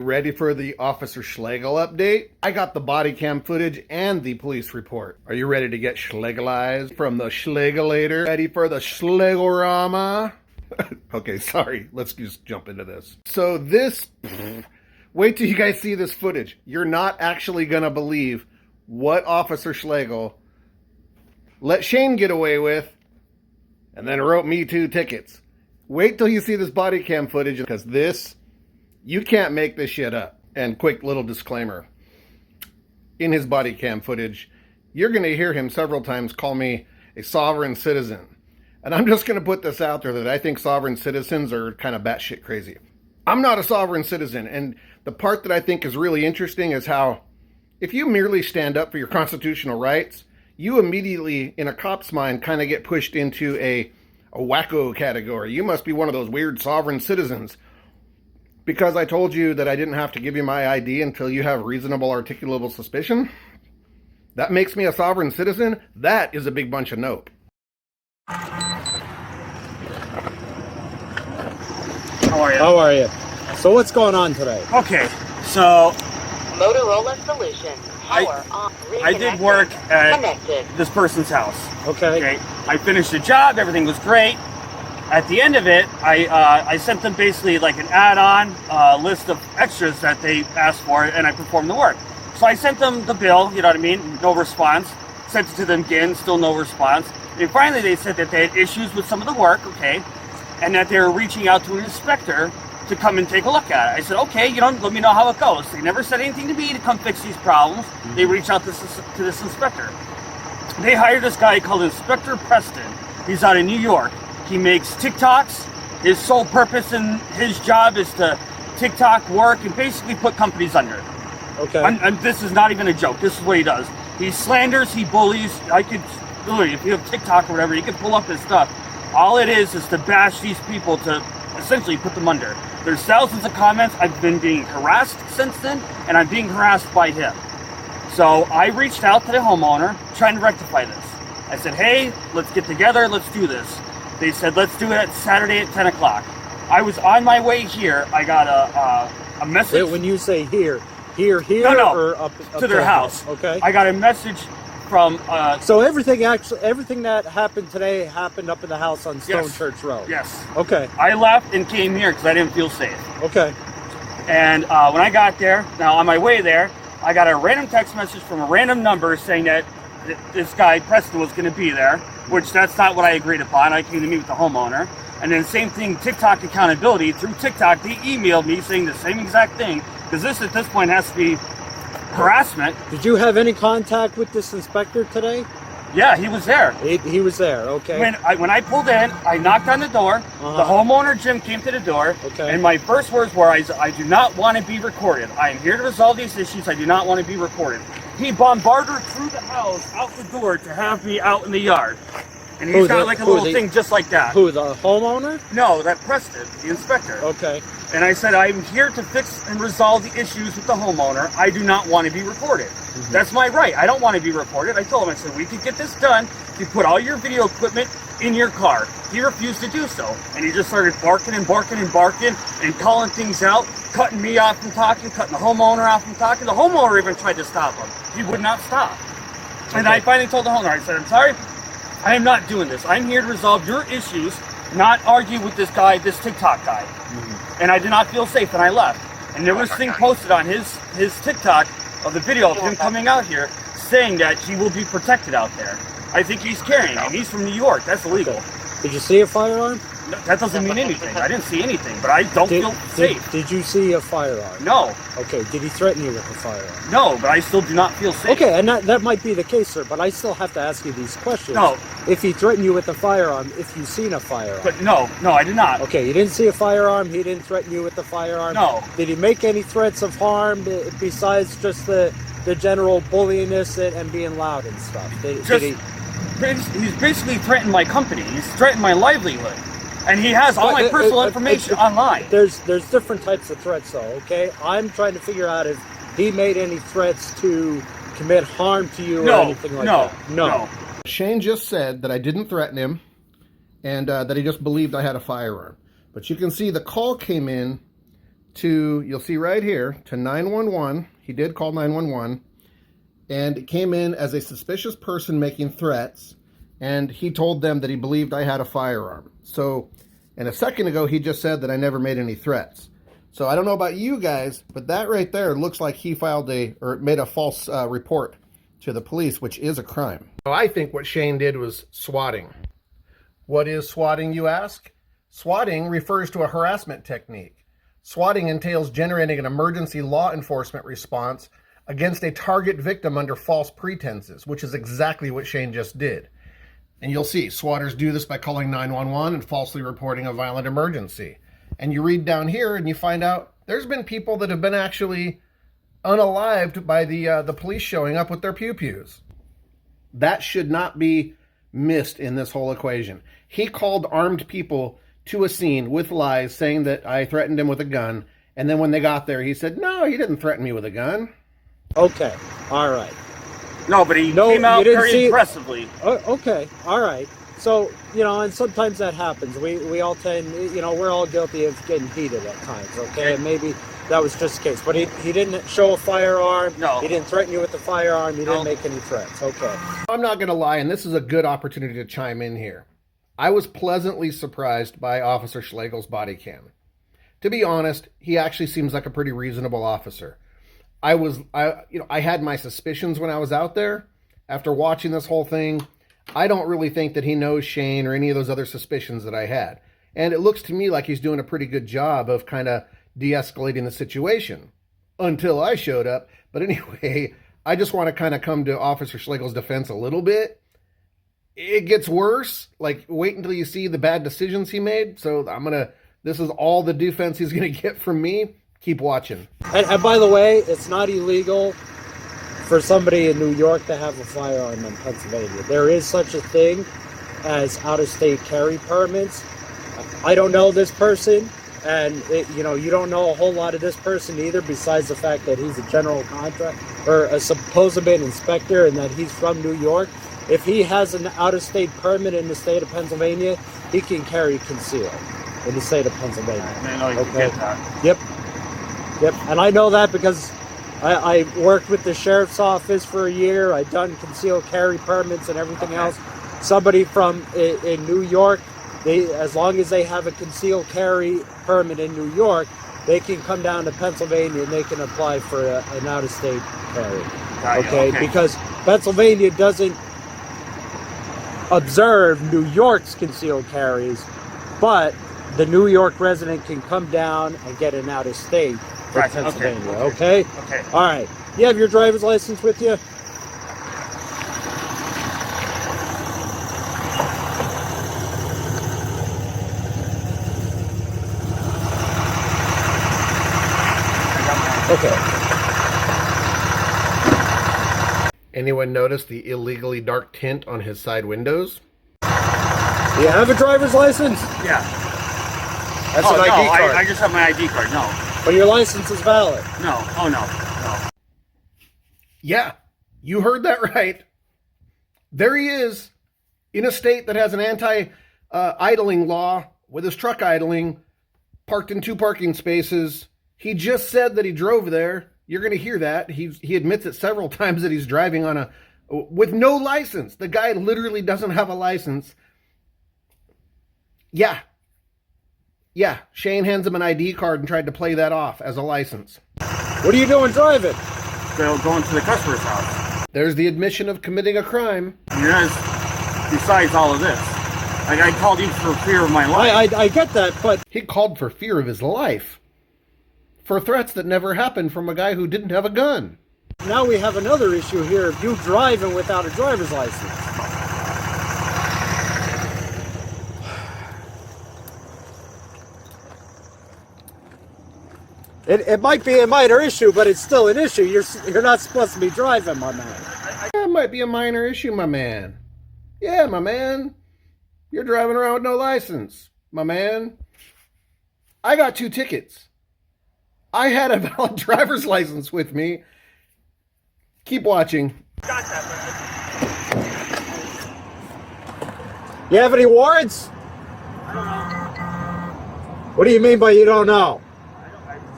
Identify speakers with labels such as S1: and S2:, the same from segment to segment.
S1: Ready for the Officer Schlegel update? I got the body cam footage and the police report. Are you ready to get Schlegelized from the Schlegelator? Ready for the Schlegelrama? Okay, sorry. Let's just jump into this. So wait till you guys see this footage. You're not actually going to believe what Officer Schlegel let Shane get away with and then wrote me 2 tickets. Wait till you see this body cam footage, because you can't make this shit up. And quick little disclaimer. In his body cam footage, you're going to hear him several times call me a sovereign citizen. And I'm just going to put this out there that I think sovereign citizens are kind of batshit crazy. I'm not a sovereign citizen. And the part that I think is really interesting is how if you merely stand up for your constitutional rights, you immediately, in a cop's mind, kind of get pushed into a wacko category. You must be one of those weird sovereign citizens. Because I told you that I didn't have to give you my ID until you have reasonable articulable suspicion? That makes me a sovereign citizen? That is a big bunch of nope.
S2: How are you?
S3: How are you? So what's going on today?
S2: Okay, so
S4: Motorola Solutions. Power on.
S2: I did work at this person's house.
S3: Okay.
S2: I finished the job, everything was great. At the end of it, I sent them basically like an add-on list of extras that they asked for, and I performed the work. So I sent them the bill, you know what I mean? No response. Sent it to them again, still no response. And finally they said that they had issues with some of the work, okay, and that they were reaching out to an inspector to come and take a look at it. I said, okay, let me know how it goes. They never said anything to me to come fix these problems. They reached out to this inspector. They hired this guy called Inspector Preston. He's out of New York. He makes TikToks. His sole purpose in his job is to TikTok work and basically put companies under.
S3: Okay.
S2: And this is not even a joke. This is what he does. He slanders, he bullies. I could, literally, if you have TikTok or whatever, you can pull up his stuff. All it is to bash these people, to essentially put them under. There's thousands of comments. I've been being harassed since then, and I'm being harassed by him. So I reached out to the homeowner trying to rectify this. I said, hey, let's get together, let's do this. They said, let's do it at Saturday at 10 o'clock. I was on my way here. I got a message.
S3: Wait, when you say here,
S2: no,
S3: or up
S2: to their house.
S3: Okay.
S2: I got a message from...
S3: so everything that happened today happened up in the house on Stone
S2: Yes.
S3: Church Road?
S2: Yes.
S3: Okay.
S2: I left and came here because I didn't feel safe.
S3: Okay.
S2: And when I got there, now on my way there, I got a random text message from a random number saying that this guy, Preston, was going to be there, which that's not what I agreed upon. I came to meet with the homeowner. And then same thing, TikTok accountability. Through TikTok, they emailed me saying the same exact thing, because this at this point has to be harassment.
S3: Did you have any contact with this inspector today?
S2: Yeah, he was there.
S3: He was there, okay.
S2: When I pulled in, I knocked on the door. The homeowner, Jim, came to the door.
S3: Okay.
S2: And my first words were, I do not want to be recorded. I am here to resolve these issues. I do not want to be recorded. He bombarded through the house, out the door, to have me out in the yard. And he's got like a little thing just like that.
S3: Who, the homeowner?
S2: No, that Preston, the inspector.
S3: Okay.
S2: And I said, I'm here to fix and resolve the issues with the homeowner. I do not want to be recorded. That's my right. I don't want to be recorded. I told him, I said, we could get this done if you put all your video equipment in your car. He refused to do so. And he just started barking and barking and barking and calling things out, cutting me off from talking, cutting the homeowner off from talking. The homeowner even tried to stop him. He would not stop. And I finally told the homeowner, I said, I'm sorry, I am not doing this. I'm here to resolve your issues, not argue with this guy, this TikTok guy. And I did not feel safe, and I left. And there was a thing posted on his TikTok of the video of him coming out here saying that he will be protected out there. I think he's carrying, and he's from New York. That's illegal.
S3: Okay. Did you see a firearm?
S2: No, that doesn't mean anything. I didn't see anything, but I don't feel safe.
S3: Did you see a firearm?
S2: No.
S3: Okay, did he threaten you with a firearm?
S2: No, but I still do not feel safe.
S3: Okay, and that might be the case, sir, but I still have to ask you these questions.
S2: No.
S3: If he threatened you with a firearm, if you've seen a firearm.
S2: But no, I did not.
S3: Okay, you didn't see a firearm, he didn't threaten you with a firearm?
S2: No.
S3: Did he make any threats of harm besides just the general bullyingness and being loud and stuff?
S2: He's basically threatened my company. He's threatened my livelihood. And he has all my personal information online.
S3: There's different types of threats, though, okay? I'm trying to figure out if he made any threats to commit harm to you or anything like that. No.
S1: Shane just said that I didn't threaten him and that he just believed I had a firearm. But you can see the call came in to, you'll see right here, to 911. He did call 911. And it came in as a suspicious person making threats. And he told them that he believed I had a firearm. So, and a second ago, he just said that I never made any threats. So I don't know about you guys, but that right there looks like he made a false report to the police, which is a crime. So I think what Shane did was swatting. What is swatting, you ask? Swatting refers to a harassment technique. Swatting entails generating an emergency law enforcement response against a target victim under false pretenses, which is exactly what Shane just did. And you'll see, swatters do this by calling 911 and falsely reporting a violent emergency. And you read down here and you find out there's been people that have been actually unalived by the police showing up with their pew-pews. That should not be missed in this whole equation. He called armed people to a scene with lies, saying that I threatened him with a gun. And then when they got there, he said, no, he didn't threaten me with a gun.
S3: Okay, all right.
S2: No, but he came out very impressively.
S3: Okay, all right. So, you know, and sometimes that happens. We all tend, you know, we're all guilty of getting heated at times, okay? And maybe that was just the case. But he didn't show a firearm. No. He didn't threaten you with a firearm. He didn't make any threats. Okay.
S1: I'm not going to lie, and this is a good opportunity to chime in here. I was pleasantly surprised by Officer Schlegel's body cam. To be honest, he actually seems like a pretty reasonable officer. I had my suspicions when I was out there. After watching this whole thing, I don't really think that he knows Shane or any of those other suspicions that I had. And it looks to me like he's doing a pretty good job of kind of de-escalating the situation until I showed up. But anyway, I just want to kind of come to Officer Schlegel's defense a little bit. It gets worse. Like, wait until you see the bad decisions he made. So this is all the defense he's going to get from me. Keep watching.
S3: And by the way, it's not illegal for somebody in New York to have a firearm in Pennsylvania. There is such a thing as out-of-state carry permits. I don't know this person, and you don't know a whole lot of this person either, besides the fact that he's a general contractor or a supposed inspector and that he's from New York. If he has an out-of-state permit in the state of Pennsylvania, he can carry concealed in the state of Pennsylvania.
S2: I know you can get that.
S3: Yep, and I know that because I worked with the sheriff's office for a year. I've done concealed carry permits and everything else. Somebody from in New York, as long as they have a concealed carry permit in New York, they can come down to Pennsylvania and they can apply for an out-of-state carry. Okay, because Pennsylvania doesn't observe New York's concealed carries, but the New York resident can come down and get an out-of-state for Pennsylvania. Okay? All right. You have your driver's license with you? Okay.
S1: Anyone notice the illegally dark tint on his side windows?
S3: Do you have a driver's license?
S2: Yeah.
S3: That's an ID card.
S2: I just have my ID card. No.
S3: But your license is valid.
S2: No. Oh, no.
S1: Yeah, you heard that right. There he is in a state that has an anti-idling law with his truck idling, parked in 2 parking spaces. He just said that he drove there. You're going to hear that. He admits it several times that he's driving with no license. The guy literally doesn't have a license. Yeah, Shane hands him an ID card and tried to play that off as a license.
S3: What are you doing driving?
S2: Going to the customer's house.
S1: There's the admission of committing a crime.
S2: Yes, besides all of this. Like, I called you for fear of my life.
S3: I get that, but...
S1: He called for fear of his life. For threats that never happened from a guy who didn't have a gun.
S3: Now we have another issue here of you driving without a driver's license. It might be a minor issue, but it's still an issue. You're not supposed to be driving, my man.
S1: It might be a minor issue, my man. Yeah, my man. You're driving around with no license, my man. I got 2 tickets. I had a valid driver's license with me. Keep watching.
S2: Got that,
S3: You have any warrants?
S2: I don't know.
S3: What do you mean by you don't know?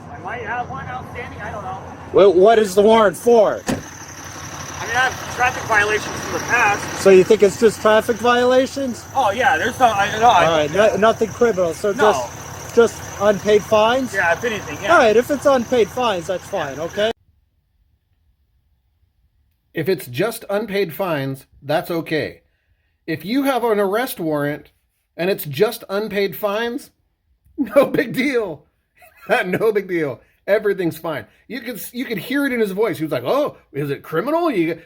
S2: I might have one outstanding. I don't know.
S3: Well, what is the warrant for?
S2: I mean, I have traffic violations from the past.
S3: So you think it's just traffic violations?
S2: Oh yeah, there's no.
S3: All right, nothing criminal. So
S2: No.
S3: just unpaid fines.
S2: Yeah, if anything, yeah.
S3: All right, if it's unpaid fines, that's fine. Okay.
S1: If it's just unpaid fines, that's okay. If you have an arrest warrant and it's just unpaid fines, no big deal. No big deal. Everything's fine. You could hear it in his voice. He was like, "Oh, is it criminal? You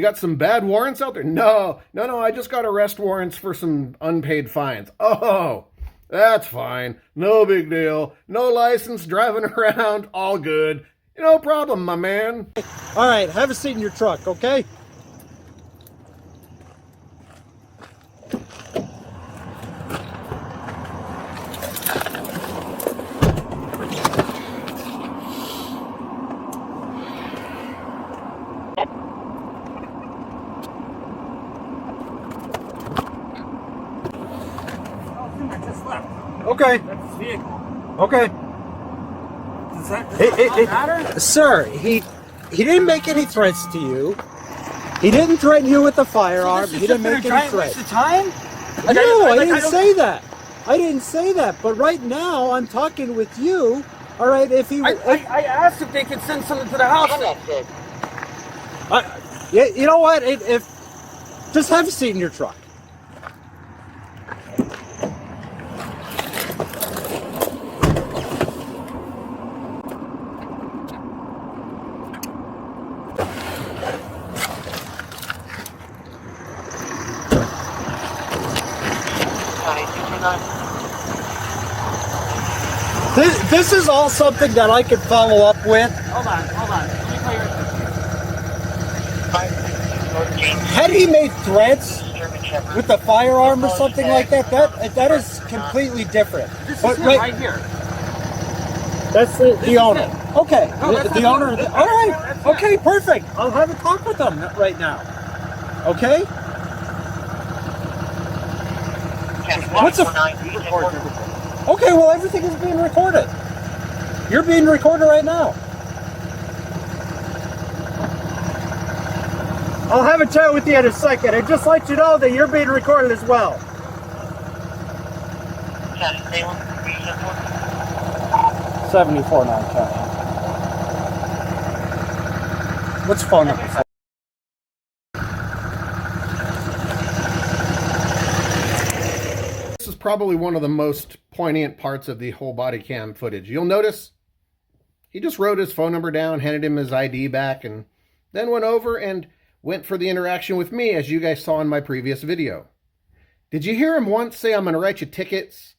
S1: got some bad warrants out there?" No. I just got arrest warrants for some unpaid fines. Oh, that's fine. No big deal. No license, driving around, all good. No problem, my man.
S3: All right, have a seat in your truck, okay?
S2: I just left.
S3: Okay.
S2: That's his vehicle.
S3: Okay.
S2: Does that
S3: It
S2: matter?
S3: Sir, he didn't make any threats to you. He didn't threaten you with a firearm. He didn't make any threats.
S2: Waste of time?
S3: No, I didn't say that. I didn't say that. But right now, I'm talking with you. All right, if he,
S2: I asked if they could send someone to the house.
S4: Connected.
S3: yeah, you know what? If just have a seat in your truck. This is all something that I could follow up with.
S2: Hold on. Let me call your...
S3: Had he made threats with a firearm or something like that, that is completely different.
S2: This
S3: But
S2: is him
S3: wait,
S2: right here.
S3: that's the owner.
S2: him.
S3: Okay,
S2: No, that's
S3: the
S2: not
S3: owner.
S2: him.
S3: All right.
S2: That's him.
S3: Okay, perfect. I'll have a talk with them right now. Okay. What's the? Okay, well, everything is being recorded. You're being recorded right now. I'll have a chat with you in a second, and just let you know that you're being recorded as well. 74.9 County. What's the phone number?
S1: This is probably one of the most poignant parts of the whole body cam footage. You'll notice he just wrote his phone number down, handed him his ID back, and then went over and went for the interaction with me, as you guys saw in my previous video. Did you hear him once say, "I'm going to write you tickets"?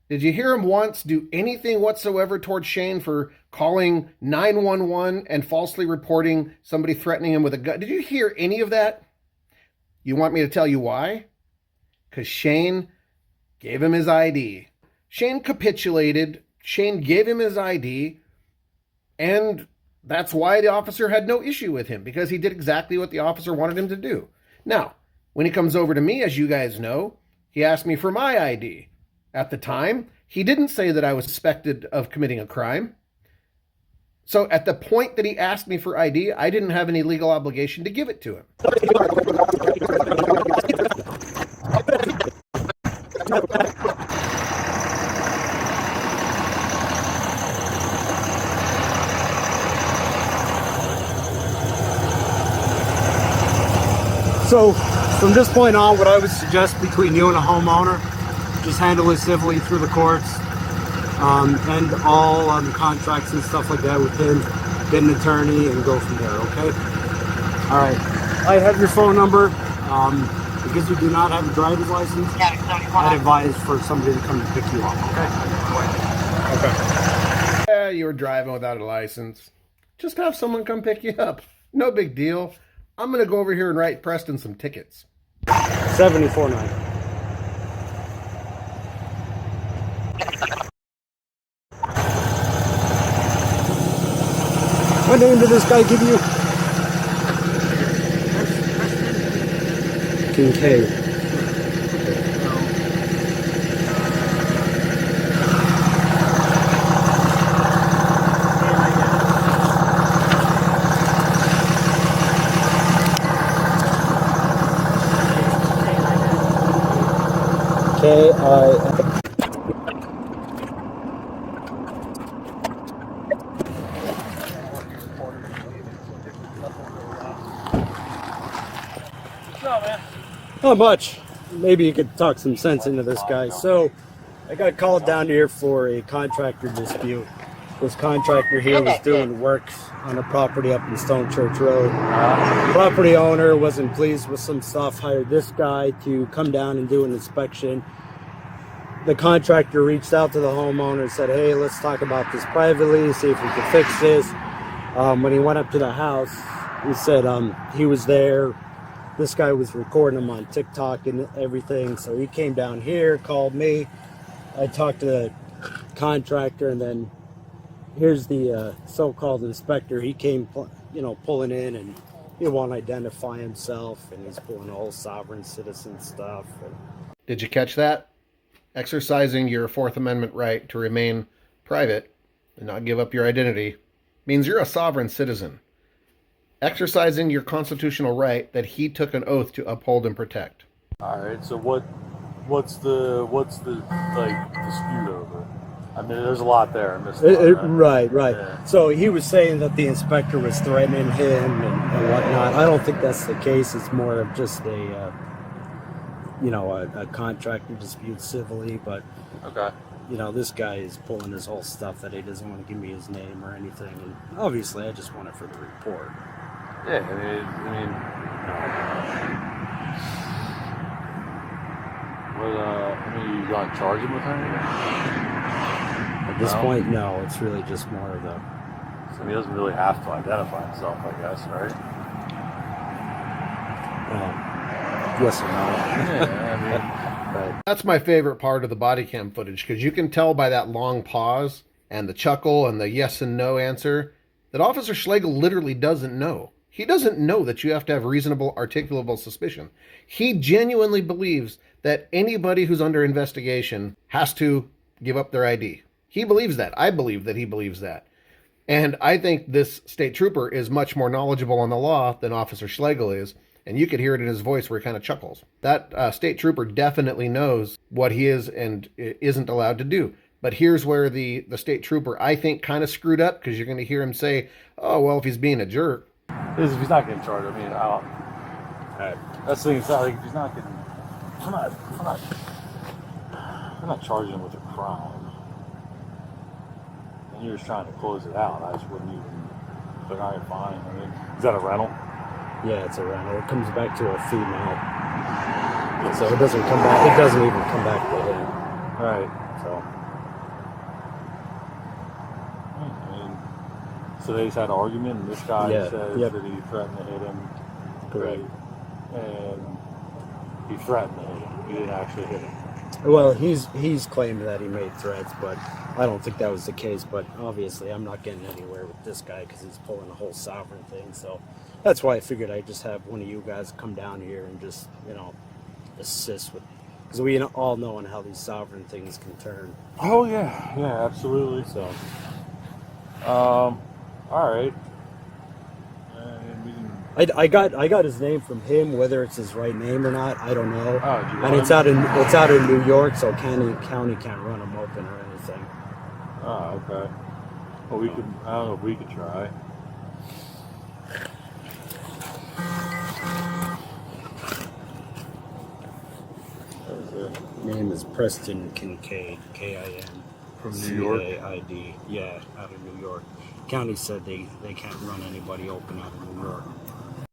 S1: Did you hear him once do anything whatsoever towards Shane for calling 911 and falsely reporting somebody threatening him with a gun? Did you hear any of that? You want me to tell you why? Because Shane gave him his ID. Shane capitulated. Shane gave him his ID. And that's why the officer had no issue with him, because he did exactly what the officer wanted him to do. Now, when he comes over to me, as you guys know, he asked me for my ID. At the time, he didn't say that I was suspected of committing a crime. So at the point that he asked me for ID, I didn't have any legal obligation to give it to him.
S3: So, from this point on, what I would suggest between you and a homeowner, just handle it civilly through the courts, and all on the contracts and stuff like that with him, get an attorney, and go from there, okay? All right. I have your phone number. Because you do not have a driver's license, I'd advise for somebody to come and pick you up, okay? Okay.
S1: Yeah, you were driving without a license. Just have someone come pick you up. No big deal. I'm going to go over here and write Preston some tickets.
S3: 74.9. What name did this guy give you? Kincaid. Okay,
S2: No, man.
S3: not much. Maybe you could talk some sense into this guy. So, I got called down here for a contractor dispute. This contractor here was doing works on a property up in Stone Church Road. Property owner wasn't pleased with some stuff, hired this guy to come down and do an inspection. The contractor reached out to the homeowner and said, hey, let's talk about this privately, see if we can fix this. When he went up to the house, he said he was there. This guy was recording him on TikTok and everything. So he came down here, called me. I talked to the contractor, and then here's the so-called inspector. He came, pulling in, and he won't identify himself, and he's pulling all sovereign citizen stuff.
S1: Did you catch that? Exercising your Fourth Amendment right to remain private and not give up your identity means you're a sovereign citizen. Exercising your constitutional right that he took an oath to uphold and protect.
S5: All right. So what's the like dispute over? I mean, there's a lot there. I missed
S3: Right.
S5: Yeah.
S3: So he was saying that the inspector was threatening him and whatnot. I don't think that's the case. It's more of just a contractor dispute civilly. But
S5: Okay.
S3: this guy is pulling his whole stuff that he doesn't want to give me his name or anything. And obviously, I just want it for the report.
S5: Yeah. You gonna charge him with anything?
S3: At this
S5: No.
S3: point, no. It's really just more of a.
S5: So he doesn't really have to identify himself, I guess, right?
S3: Yes or no.
S5: Yeah.
S3: But
S1: That's my favorite part of the body cam footage, because you can tell by that long pause and the chuckle and the yes and no answer that Officer Schlegel literally doesn't know. He doesn't know that you have to have reasonable, articulable suspicion. He genuinely believes that anybody who's under investigation has to give up their ID. He believes that. I believe that he believes that. And I think this state trooper is much more knowledgeable on the law than Officer Schlegel is. And you could hear it in his voice where he kind of chuckles. That state trooper definitely knows what he is and isn't allowed to do. But here's where the state trooper, I think, kind of screwed up, because you're going to hear him say, oh, well, if he's being a jerk.
S5: If he's not getting charged, I mean, that's the thing. It's not like if he's not getting. We're not charging him with a crime. And you're just trying to close it out. I just wouldn't even. But all right, fine. I mean, is that a rental?
S3: yeah, it's a rental. It comes back to a female, so it doesn't come back. It doesn't even come back to him.
S5: All right.
S3: So
S5: I mean, so they just had an argument, and this guy
S3: Yeah,
S5: says
S3: yep.
S5: that he threatened to hit him.
S3: correct.
S5: And he threatened to hit him. He didn't actually hit him.
S3: Well, he's claimed that he made threats, but I don't think that was the case. But obviously, I'm not getting anywhere with this guy because he's pulling the whole sovereign thing. So that's why I figured I'd just have one of you guys come down here and just assist with, because we all know on how these sovereign things can turn.
S5: Oh yeah, absolutely.
S3: So
S5: All right. And we can.
S3: I got his name from him. Whether it's his right name or not, I don't know.
S5: Oh, do you
S3: And
S5: want
S3: it's
S5: him?
S3: out in New York, so county can't run him open or anything.
S5: Oh, okay. Well, we could. I don't know if we could try.
S3: Name is Preston Kincaid, K-I-N.
S5: From New York?
S3: C-A-I-D. Yeah, out of New York. County said they can't run anybody open out of New York.
S1: All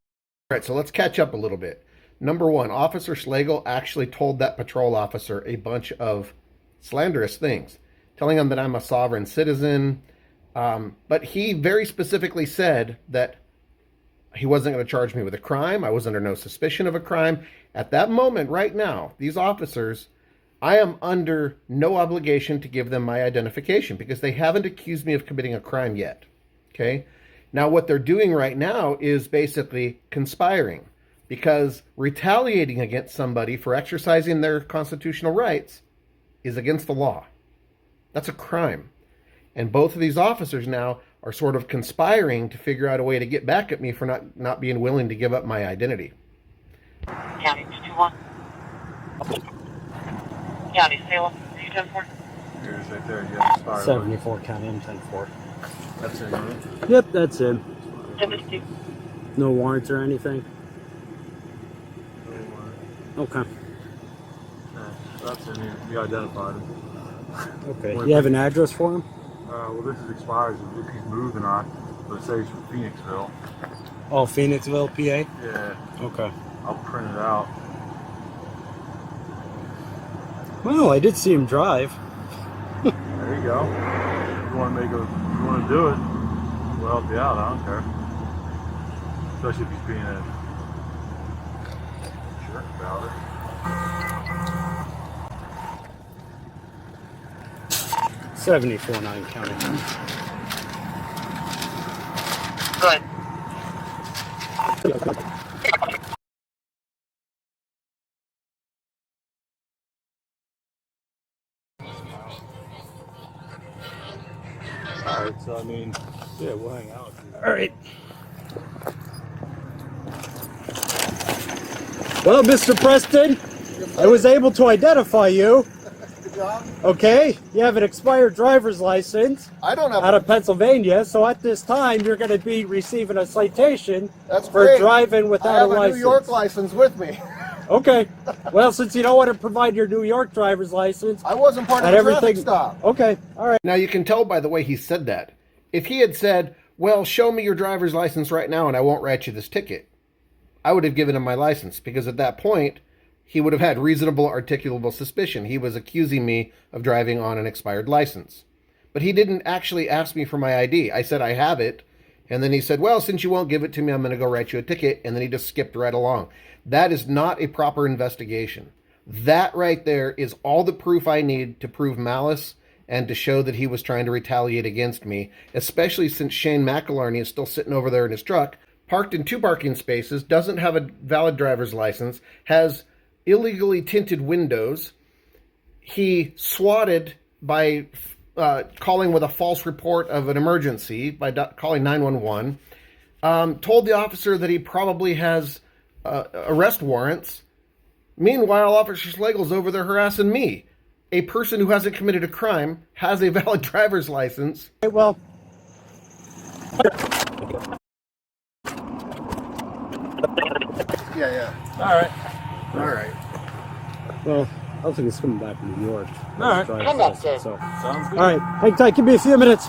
S1: right, so let's catch up a little bit. Number one, Officer Schlegel actually told that patrol officer a bunch of slanderous things, telling him that I'm a sovereign citizen. But he very specifically said that he wasn't going to charge me with a crime. I was under no suspicion of a crime. At that moment, right now, these officers, I am under no obligation to give them my identification because they haven't accused me of committing a crime yet. Okay? Now, what they're doing right now is basically conspiring, because retaliating against somebody for exercising their constitutional rights is against the law. That's a crime. And both of these officers now are sort of conspiring to figure out a way to get back at me for not being willing to give up my identity.
S4: County 221. County, Salem, U-10-4.
S5: Here's right there. Yeah, expired.
S3: 74 County M10-4.
S5: That's it, right?
S3: Yep, that's him.
S4: 72.
S3: No warrants or anything? Okay.
S5: Yeah, that's it. We identified him.
S3: Okay. You have an address for him?
S5: Well, this is expired. If he's moving on, but it says from Phoenixville.
S3: Oh, Phoenixville, PA?
S5: Yeah,
S3: Okay.
S5: I'll print it out.
S3: Well, I did see him drive.
S5: There you go. If you want to do it, we'll help you out. I don't care. Especially if he's being a jerk about it.
S3: $74.9 County.
S4: Good.
S5: Alright, so I mean, yeah, we'll hang out.
S3: All right. Well, Mr. Preston, I was able to identify you.
S1: Good job.
S3: Okay, you have an expired driver's license
S1: I don't have
S3: out of Pennsylvania, so at this time you're going to be receiving a citation
S1: That's
S3: for
S1: great.
S3: driving
S1: I
S3: without
S1: have
S3: a
S1: a
S3: license.
S1: New York license with me.
S3: Okay. Well, since you don't want to provide your New York driver's license,
S1: I wasn't part of
S3: and
S1: the traffic
S3: everything.
S1: stop.
S3: Okay. All right.
S1: Now you can tell by the way he said that. If he had said, well, show me your driver's license right now and I won't write you this ticket, I would have given him my license, because at that point, he would have had reasonable articulable suspicion. He was accusing me of driving on an expired license. But he didn't actually ask me for my ID. I said I have it, and then he said, well, since you won't give it to me, I'm going to go write you a ticket, and then he just skipped right along. That is not a proper investigation. That right there is all the proof I need to prove malice and to show that he was trying to retaliate against me, especially since Shane Mcalarney is still sitting over there in his truck, parked in 2 parking spaces, doesn't have a valid driver's license, has illegally tinted windows. He swatted by calling with a false report of an emergency, by calling 911, told the officer that he probably has arrest warrants. Meanwhile, Officer Schlegel's over there harassing me. A person who hasn't committed a crime, has a valid driver's license.
S3: Okay, well.
S1: Yeah.
S5: Alright.
S1: All right.
S3: Well, I don't think it's coming back from New York.
S5: All right.
S4: Connected.
S3: So.
S5: Sounds good.
S3: All right, hang tight. Give me a few minutes.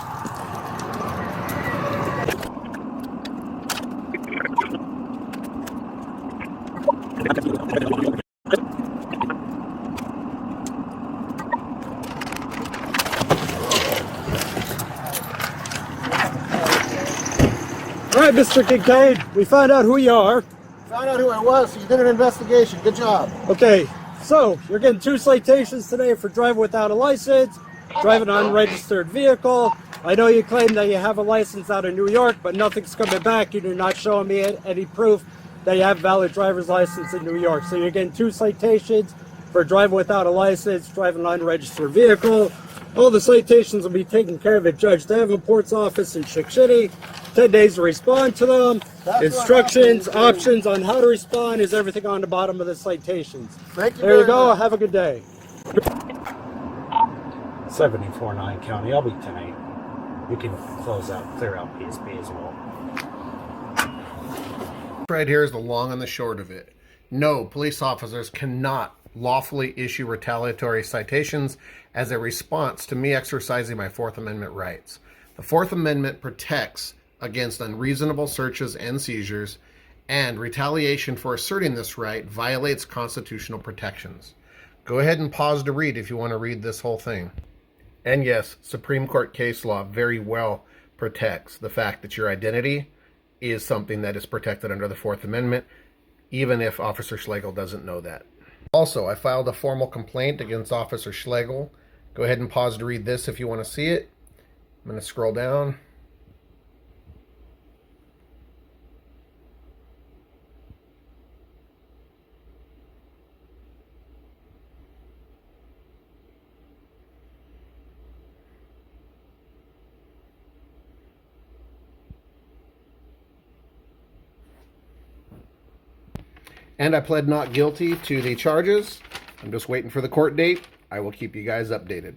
S3: All right, Mr. Kincaid, we found out who you are.
S1: Found out who I was, so you did an investigation. Good job.
S3: Okay, so you're getting 2 citations today for driving without a license, driving an unregistered vehicle. I know you claim that you have a license out of New York, but nothing's coming back. You're not showing me any proof that you have a valid driver's license in New York. So you're getting 2 citations for driving without a license, driving an unregistered vehicle. All the citations will be taken care of at Judge Davenport's office in Chick City. 10 days to respond to them.
S1: That's
S3: Instructions,
S1: what happens.
S3: options on how to respond is everything on the bottom of the citations.
S1: Thank you
S3: There you
S1: very
S3: go.
S1: much.
S3: Have a good day. 74.9 County. I'll be tonight. You can clear out PSP as well.
S1: Right here is the long and the short of it. No, police officers cannot lawfully issue retaliatory citations as a response to me exercising my Fourth Amendment rights. The Fourth Amendment protects against unreasonable searches and seizures, and retaliation for asserting this right violates constitutional protections. Go ahead and pause to read if you want to read this whole thing. And yes, Supreme Court case law very well protects the fact that your identity is something that is protected under the Fourth Amendment, even if Officer Schlegel doesn't know that. Also, I filed a formal complaint against Officer Schlegel. Go ahead and pause to read this if you want to see it. I'm going to scroll down. And I pled not guilty to the charges I'm just waiting for the court date. I will keep you guys updated.